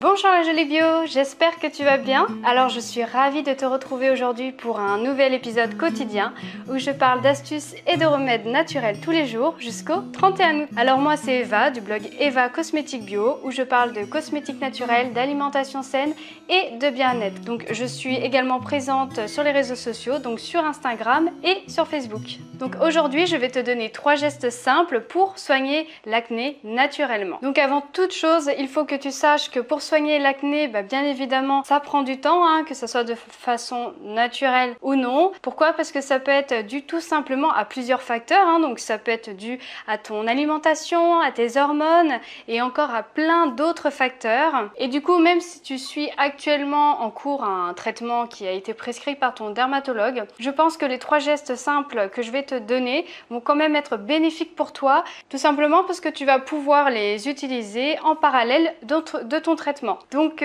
Bonjour la jolie bio, j'espère que tu vas bien. Alors je suis ravie de te retrouver aujourd'hui pour un nouvel épisode quotidien où je parle d'astuces et de remèdes naturels tous les jours jusqu'au 31 août. Alors moi c'est Eva du blog Eva Cosmétique Bio où je parle de cosmétiques naturels, d'alimentation saine et de bien-être. Donc je suis également présente sur les réseaux sociaux, donc sur Instagram et sur Facebook. Donc aujourd'hui je vais te donner 3 gestes simples pour soigner l'acné naturellement. Donc avant toute chose, il faut que tu saches que pour soigner l'acné, bien évidemment, ça prend du temps, que ce soit de façon naturelle ou non. Pourquoi? Parce que ça peut être dû tout simplement à plusieurs facteurs. Donc ça peut être dû à ton alimentation, à tes hormones et encore à plein d'autres facteurs. Et du coup, même si tu suis actuellement en cours un traitement qui a été prescrit par ton dermatologue, je pense que les 3 gestes simples que je vais te donner vont quand même être bénéfiques pour toi, tout simplement parce que tu vas pouvoir les utiliser en parallèle de ton traitement. Donc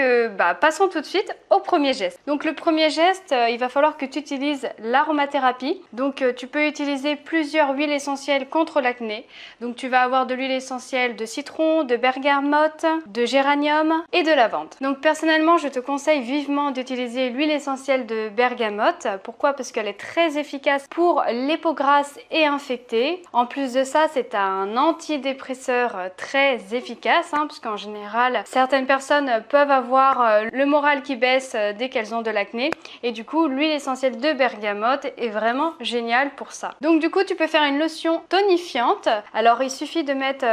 passons tout de suite au premier geste. Donc le premier geste, il va falloir que tu utilises l'aromathérapie. Donc tu peux utiliser plusieurs huiles essentielles contre l'acné. Donc tu vas avoir de l'huile essentielle de citron, de bergamote, de géranium et de lavande. Donc personnellement, je te conseille vivement d'utiliser l'huile essentielle de bergamote. Pourquoi? Parce qu'elle est très efficace pour les peaux grasses et infectées. En plus de ça, c'est un antidépresseur très efficace, parce qu'en général, certaines personnes peuvent avoir le moral qui baisse dès qu'elles ont de l'acné et du coup l'huile essentielle de bergamote est vraiment géniale pour ça. Donc du coup tu peux faire une lotion tonifiante. Alors il suffit de mettre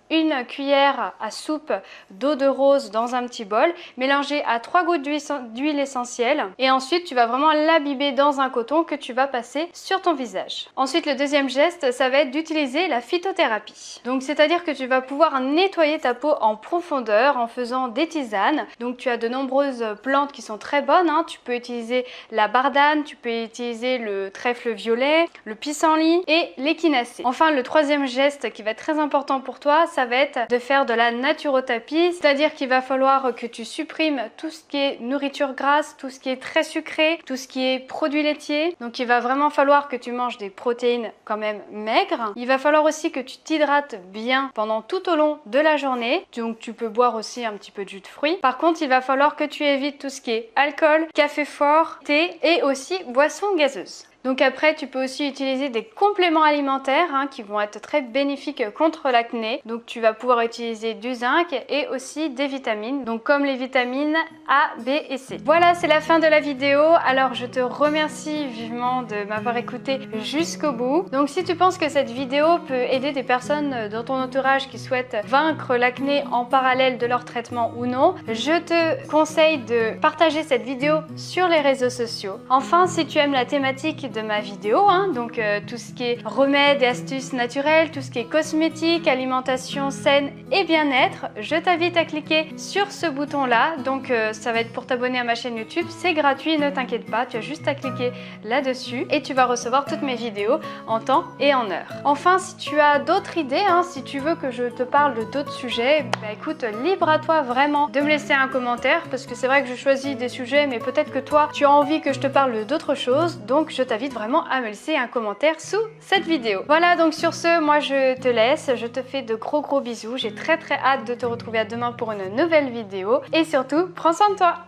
une cuillère à soupe d'eau de rose dans un petit bol, mélangée à 3 gouttes d'huile essentielle et ensuite tu vas vraiment l'imbiber dans un coton que tu vas passer sur ton visage. Ensuite le deuxième geste, ça va être d'utiliser la phytothérapie. Donc c'est-à-dire que tu vas pouvoir nettoyer ta peau en profondeur en faisant des tisanes. Donc tu as de nombreuses plantes qui sont très bonnes, tu peux utiliser la bardane, tu peux utiliser le trèfle violet, le pissenlit et l'échinacée. Enfin le troisième geste qui va être très important pour toi, ça va être de faire de la naturothérapie, c'est-à-dire qu'il va falloir que tu supprimes tout ce qui est nourriture grasse, tout ce qui est très sucré, tout ce qui est produits laitiers. Donc il va vraiment falloir que tu manges des protéines quand même maigres. Il va falloir aussi que tu t'hydrates bien pendant tout au long de la journée. Donc tu peux boire aussi un petit peu de jus de fruits. Par contre, il va falloir que tu évites tout ce qui est alcool, café fort, thé et aussi boissons gazeuses. Donc après, tu peux aussi utiliser des compléments alimentaires qui vont être très bénéfiques contre l'acné. Donc tu vas pouvoir utiliser du zinc et aussi des vitamines, donc comme les vitamines A, B et C. Voilà, c'est la fin de la vidéo. Alors je te remercie vivement de m'avoir écouté jusqu'au bout. Donc si tu penses que cette vidéo peut aider des personnes dans ton entourage qui souhaitent vaincre l'acné en parallèle de leur traitement ou non, je te conseille de partager cette vidéo sur les réseaux sociaux. Enfin, si tu aimes la thématique de ma vidéo, donc tout ce qui est remèdes et astuces naturelles, tout ce qui est cosmétique, alimentation saine et bien-être, je t'invite à cliquer sur ce bouton là. Donc ça va être pour t'abonner à ma chaîne YouTube, c'est gratuit, ne t'inquiète pas, tu as juste à cliquer là-dessus et tu vas recevoir toutes mes vidéos en temps et en heure. Enfin, si tu as d'autres idées, si tu veux que je te parle de d'autres sujets, écoute, libre à toi vraiment de me laisser un commentaire parce que c'est vrai que je choisis des sujets mais peut-être que toi tu as envie que je te parle d'autres choses, donc je t'invite vraiment à me laisser un commentaire sous cette vidéo. Voilà, donc sur ce, moi je te laisse, je te fais de gros bisous, j'ai très hâte de te retrouver à demain pour une nouvelle vidéo et surtout, prends soin de toi!